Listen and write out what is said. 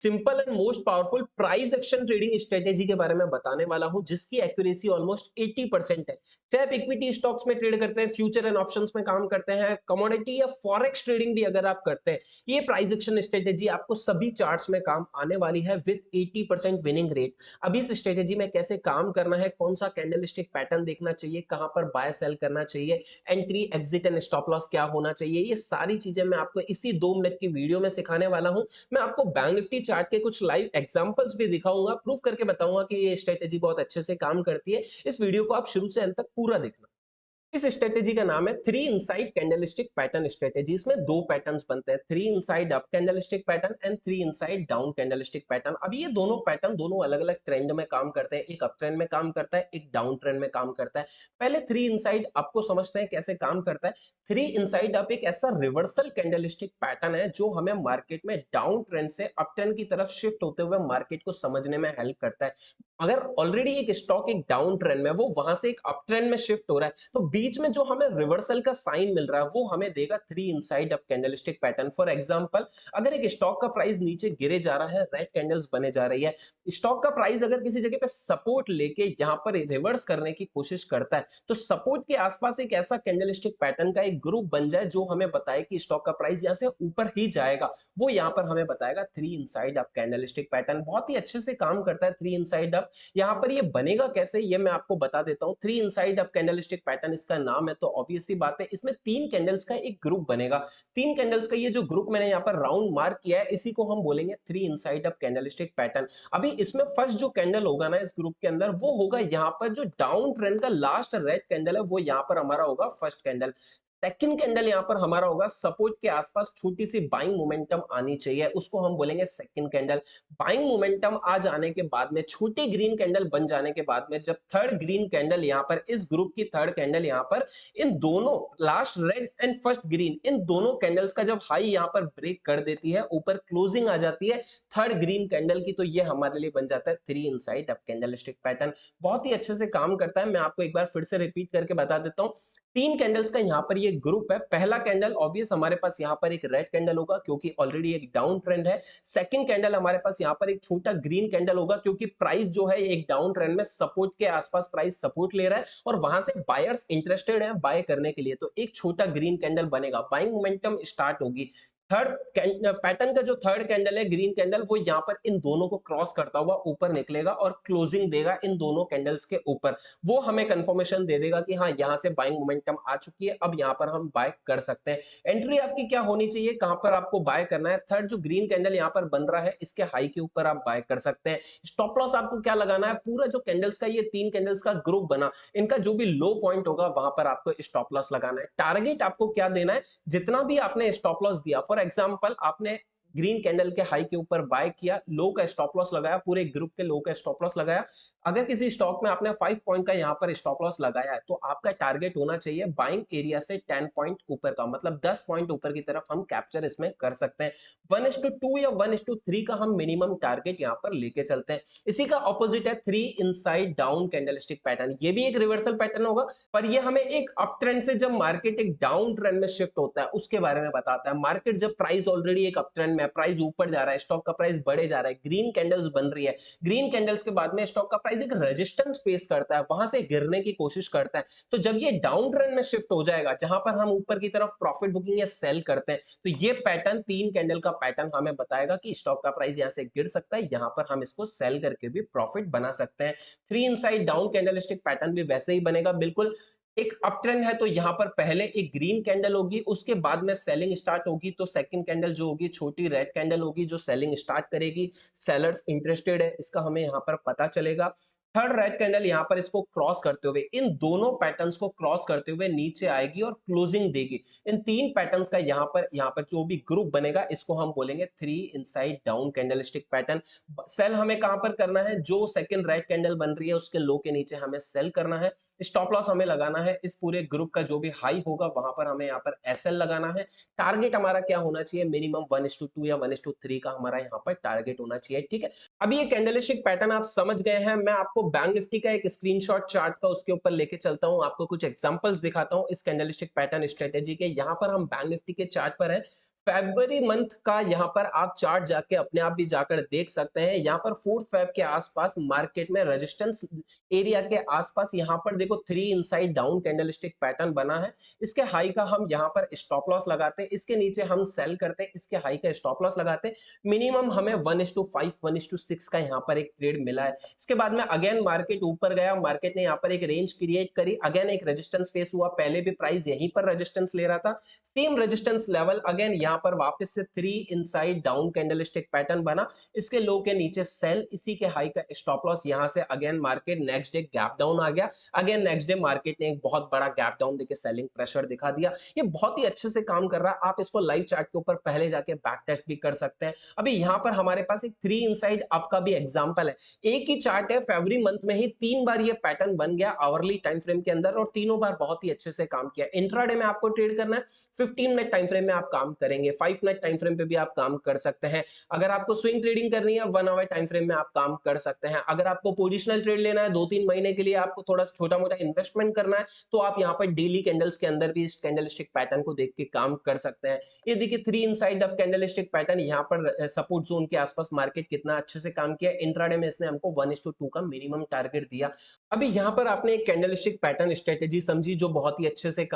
Simple and most powerful price action trading strategy के बारे में बताने वाला हूं जिसकी एक्यूरेसी ऑलमोस्ट 80% है। चाहे आप इक्विटी स्टॉक्स में ट्रेड करते हैं, फ्यूचर एंड ऑप्शंस में काम करते हैं, कमोडिटी या फॉरेक्स ट्रेडिंग भी अगर आप करते हैं, ये प्राइस एक्शन स्ट्रेटेजी आपको सभी चार्ट्स में काम आने वाली है विद 80% विनिंग रेट। अभी इस स्ट्रेटेजी में कैसे काम करना है, कौन सा कैंडलस्टिक पैटर्न देखना चाहिए, कहां पर बाय सेल करना चाहिए, entry exit and stop loss क्या होना चाहिए, ये सारी चीजें मैं आपको इसी 2 मिनट की वीडियो में सिखाने वाला हूं। मैं आपको बैंक निफ्टी चार्ट के कुछ लाइव एग्जांपल्स भी दिखाऊंगा, प्रूफ करके बताऊंगा कि ये स्ट्रेटेजी बहुत अच्छे से काम करती है। इस वीडियो को आप शुरू से अंत तक पूरा देखना। इस स्ट्रेटेजी का नाम है three inside candlestick pattern strategy. इसमें दो पैटर्न्स बनते हैं, three inside up candlestick pattern and three inside down candlestick pattern. अब ये दोनों पैटर्न दोनों अलग अलग ट्रेंड में काम करते हैं, एक अप ट्रेंड में काम करता है, एक डाउन ट्रेंड में काम करता है। पहले थ्री इनसाइड अप को समझते हैं कैसे काम करता है। थ्री इनसाइड अप एक ऐसा रिवर्सल कैंडलस्टिक पैटर्न है जो हमें मार्केट में डाउन ट्रेंड से अप ट्रेंड की तरफ शिफ्ट होते हुए मार्केट को समझने में हेल्प करता है। अगर ऑलरेडी एक स्टॉक एक डाउन ट्रेंड में, वो वहां से एक अप ट्रेंड में शिफ्ट हो रहा है, तो बीच में जो हमें रिवर्सल का साइन मिल रहा है वो हमें देगा three inside up candlestick pattern. For example, अगर एक स्टॉक का प्राइस नीचे गिरे जा रहा है, रेड कैंडल्स बने जा रही है, स्टॉक का प्राइस अगर किसी जगह पे सपोर्ट लेके यहां पर रिवर्स करने की कोशिश करता है, तो सपोर्ट के आसपास एक ऐसा कैंडलस्टिक पैटर्न का एक ग्रुप बन जाए जो हमें बताए कि स्टॉक का प्राइस यहां से ऊपर ही जाएगा, वो यहां पर हमें बताएगा three inside up candlestick pattern. बहुत ही अच्छे से काम करता है थ्री इनसाइड अप। यहाँ पर ये बनेगा कैसे ये मैं आपको बता देता हूँ। Three inside up candlestick pattern इसका नाम है, तो ऑब्वियस सी बात है इसमें तीन कैंडल्स का एक ग्रुप बनेगा। तीन कैंडल्स का ये जो ग्रुप मैंने यहाँ पर राउंड मार्क किया है, इसी को हम बोलेंगे three inside up candlestick pattern. अभी इसमें फर्स्ट जो कैंडल होगा ना इस ग्रुप के अंदर, वो होगा यहाँ पर जो डाउन ट्रेंड का लास्ट रेड कैंडल है, वो यहाँ पर हमारा होगा फर्स्ट कैंडल। सेकंड कैंडल यहां पर हमारा होगा सपोर्ट के आसपास छोटी सी बाइंग मोमेंटम आनी चाहिए, उसको हम बोलेंगे सेकंड कैंडल। बाइंग मोमेंटम आ जाने के बाद में, छोटी ग्रीन कैंडल बन जाने के बाद में, जब थर्ड ग्रीन कैंडल यहां पर, इस ग्रुप की थर्ड कैंडल यहां पर, इन दोनों last red and first green, इन दोनों कैंडल्स का जब हाई यहां पर ब्रेक कर देती है, ऊपर क्लोजिंग आ जाती है थर्ड ग्रीन कैंडल की, तो ये हमारे लिए बन जाता है three inside up candlestick pattern. बहुत ही अच्छे से काम करता है। मैं आपको एक बार फिर से रिपीट करके बता देता हूं। तीन कैंडल्स का यहाँ पर ये ग्रुप है। पहला कैंडल ऑब्वियस हमारे पास यहाँ पर एक रेड कैंडल होगा क्योंकि ऑलरेडी एक डाउन ट्रेंड है। सेकंड कैंडल हमारे पास यहाँ पर एक छोटा ग्रीन कैंडल होगा क्योंकि प्राइस जो है एक डाउन ट्रेंड में सपोर्ट के आसपास प्राइस सपोर्ट ले रहा है और वहां से बायर्स इंटरेस्टेड है बाय करने के लिए, तो एक छोटा ग्रीन कैंडल बनेगा, बाइंग मोमेंटम स्टार्ट होगी। थर्ड पैटर्न का जो थर्ड कैंडल है ग्रीन कैंडल, वो यहाँ पर इन दोनों को क्रॉस करता हुआ ऊपर निकलेगा और क्लोजिंग देगा इन दोनों कैंडल्स के ऊपर। वो हमें कंफर्मेशन दे देगा कि हाँ यहाँ से बाइंग मोमेंटम आ चुकी है, अब यहाँ पर हम बाय कर सकते हैं। एंट्री आपकी क्या होनी चाहिए, कहां पर आपको बाय करना है, थर्ड जो ग्रीन कैंडल यहाँ पर बन रहा है इसके हाई के ऊपर आप बाय कर सकते हैं। स्टॉप लॉस आपको क्या लगाना है, पूरा जो कैंडल्स का ये तीन कैंडल्स का ग्रुप बना, इनका जो भी लो पॉइंट होगा वहां पर आपको स्टॉप लॉस लगाना है। टारगेट आपको क्या देना है, जितना भी आपने स्टॉप लॉस दिया, फॉर एग्जांपल आपने ग्रीन कैंडल के हाई के ऊपर बाय किया, लो का स्टॉप लॉस लगाया, पूरे ग्रुप के लो का स्टॉप लॉस लगाया। अगर किसी स्टॉक में आपने 5 पॉइंट का यहाँ पर स्टॉप लॉस लगाया है, तो आपका टारगेट होना चाहिए बाइंग एरिया से 10 पॉइंट ऊपर का, मतलब 10 पॉइंट ऊपर की तरफ हम कैप्चर इसमें कर सकते हैं। 1:2 या 1:3 का हम मिनिमम टारगेट यहाँ पर लेके चलते हैं। इसी का ऑपोजिट है three inside down candlestick pattern. ये भी एक रिवर्सल पैटर्न होगा, पर ये हमें एक अप ट्रेंड से जब मार्केट एक डाउन ट्रेंड में शिफ्ट होता है उसके बारे में बताता है। मार्केट जब प्राइस ऑलरेडी एक अप ट्रेंड में, प्राइस ऊपर जा रहा है, स्टॉक का प्राइस बढ़े जा रहा है, ग्रीन कैंडल्स बन रही है, ग्रीन कैंडल्स के बाद में स्टॉक का प्राइस एक रेजिस्टेंस फेस करता है, वहां से गिरने की कोशिश करता है, तो जब ये डाउन ट्रेंड में शिफ्ट हो जाएगा जहां पर हम ऊपर की तरफ प्रॉफिट बुकिंग या सेल करते हैं, तो ये पैटर्न तीन कैंडल का पैटर्न हमें बताएगा कि स्टॉक का प्राइस यहां से गिर सकता है, यहां पर हम इसको सेल करके भी प्रॉफिट बना सकते हैं। Three inside down candlestick pattern भी वैसे ही बनेगा बिल्कुल। एक अप ट्रेंड है तो यहां पर पहले एक ग्रीन कैंडल होगी, उसके बाद में सेलिंग स्टार्ट होगी, तो सेकंड कैंडल जो होगी छोटी रेड कैंडल होगी जो सेलिंग स्टार्ट करेगी। सेलर्स इंटरेस्टेड है इसका हमें यहां पर पता चलेगा। थर्ड रेड कैंडल यहां पर इसको क्रॉस करते हुए, इन दोनों पैटर्न्स को क्रॉस करते हुए नीचे आएगी और क्लोजिंग देगी। इन तीन पैटर्न्स का यहां पर जो भी ग्रुप बनेगा इसको हम बोलेंगे three inside down candlestick pattern. Sell हमें कहां पर करना है, जो सेकंड रेड कैंडल बन रही है उसके लो के नीचे हमें सेल करना है। स्टॉप लॉस हमें लगाना है इस पूरे ग्रुप का जो भी हाई होगा वहां पर हमें यहाँ पर एसएल लगाना है। टारगेट हमारा क्या होना चाहिए, मिनिमम 1:2 या 1:3 का हमारा यहाँ पर टारगेट होना चाहिए, ठीक है। अभी ये कैंडलस्टिक पैटर्न आप समझ गए हैं। मैं आपको बैंक निफ्टी का एक स्क्रीनशॉट चार्ट का उसके ऊपर लेके चलता हूँ, आपको कुछ एग्जांपल्स दिखाता हूँ इस कैंडलस्टिक पैटर्न स्ट्रेटेजी के। यहाँ पर हम बैंक निफ्टी के चार्ट पर है। फरवरी मंथ का यहाँ पर आप चार्ट जाके अपने आप भी जाकर देख सकते हैं। यहाँ पर 4 फेब के आसपास मार्केट में रेजिस्टेंस एरिया के आसपास यहाँ पर देखो 3 इनसाइड डाउन कैंडलस्टिक पैटर्न बना है। इसके हाई का हम यहाँ पर स्टॉप लॉस लगाते हैं, इसके नीचे हम सेल करते हैं, इसके हाई का स्टॉप लॉस लगाते हैं। मिनिमम हमें 1:5 1:6 का यहाँ पर एक ट्रेड मिला है। इसके बाद में अगेन मार्केट ऊपर गया, मार्केट ने यहाँ पर एक रेंज क्रिएट करी, अगेन एक रेजिस्टेंस फेस हुआ। पहले भी प्राइस यहीं पर रेजिस्टेंस ले रहा था, सेम रेजिस्टेंस लेवल अगेन यहाँ पर वापस से 3 इनसाइड डाउन कैंडलस्टिक पैटर्न बना। इसके लो के नीचे सेल, इसी के हाई का स्टॉप लॉस। यहाँ से again market next day gap down आ गया। अगेन नेक्स्ट डे मार्केट ने एक बहुत बड़ा गैप डाउन देके सेलिंग प्रेशर दिखा दिया। ये बहुत ही अच्छे से काम कर रहा है। आप इसको लाइव चार्ट के ऊपर पहले जाके बैक टेस्ट भी कर सकते हैं। अभी यहाँ पर हमारे पास एक 3 इनसाइड अप का भी एग्जांपल है। एक ही चार्ट है, फरवरी मंथ में ही 3 बार ये पैटर्न बन गया आवरली टाइम फ्रेम के अंदर, और तीनों बार बहुत ही अच्छे से काम किया। इंट्राडे में आपको ट्रेड करना है, 15 मिनट टाइम फ्रेम में आप काम करेंगे, 5 मिनट टाइम फ्रेम पे भी आप काम कर सकते हैं। अगर आपको स्विंग ट्रेडिंग करनी है, 1 आवर टाइम फ्रेम में आप काम कर सकते हैं। अगर आपको पोजिशनल ट्रेड लेना है, 2-3 महीने के लिए आपको थोड़ा छोटा-मोटा इन्वेस्टमेंट करना है, तो आप यहाँ पर डेली कैंडल्स के अंदर भी इस कैंडलस्टिक पैटर्न को देख के काम कर सकते हैं। ये देखिए 3 इनसाइड अप कैंडलस्टिक पैटर्न, यहाँ पर सपोर्ट जोन के आसपास मार्केट कितना अच्छे से काम किया। इंट्राडे में इसने हमको 1:2 का मिनिमम टारगेट दिया। अभी यहाँ पर आपने एक कैंडलस्टिक पैटर्न स्ट्रेटेजी समझी जो बहुत ही अच्छे से काम